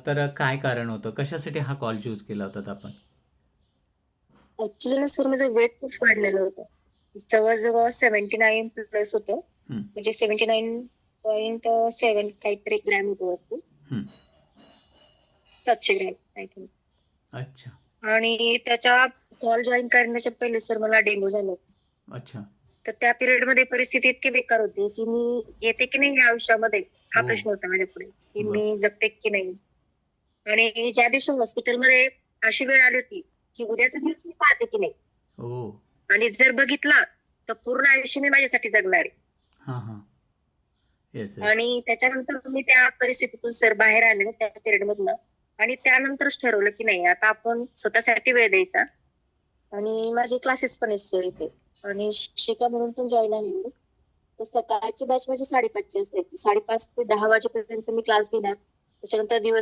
तर काय कारण होतं? कशासाठी हा कॉल चूज केला होतात आपण? ॲक्चुअली ना सर माझं वेट खूप वाढलेलं होतं. जवळ-जवळ 79 प्लस होतं. हं, म्हणजे 79.7 काहीतरी ग्रॅम होतं वरती. हं. 700 ग्रॅम आय थिंक. अच्छा, आणि त्याच्या कॉल जॉइन करण्याच्या पहिले सर मला डेंग्यू झालं होतं. अच्छा. तर त्या पिरियडमध्ये परिस्थिती इतकी बेकार होती, की मी येते की नाही या आयुष्यामध्ये हा ओह! प्रश्न होता माझ्यापुढे, की बरं. मी जगते की नाही? आणि ज्या दिवशी हॉस्पिटलमध्ये अशी वेळ आली होती, की उद्याचा दिवस मी पाहते की नाही? ओह! आणि जर बघितला, तर पूर्ण आयुष्य मी माझ्यासाठी जगणार आहे. हां, हां. Yes, yes. आणि त्याच्यानंतर मी त्या परिस्थितीतून सर बाहेर आले त्या पिरियडमधनं आणि त्यानंतरच ठरवलं, की नाही आता आपण स्वतःसाठी वेळ द्यायचा आणि माझे क्लासेस पण आहेत सर इथे आणि शिक्षिका म्हणून पण जॉइन आहे मी. तर सकाळची बॅच माझी 5:30 ची असते. 5:30 ते 10 वाजेपर्यंत मी क्लास घेणार. त्याच्यानंतर दिवस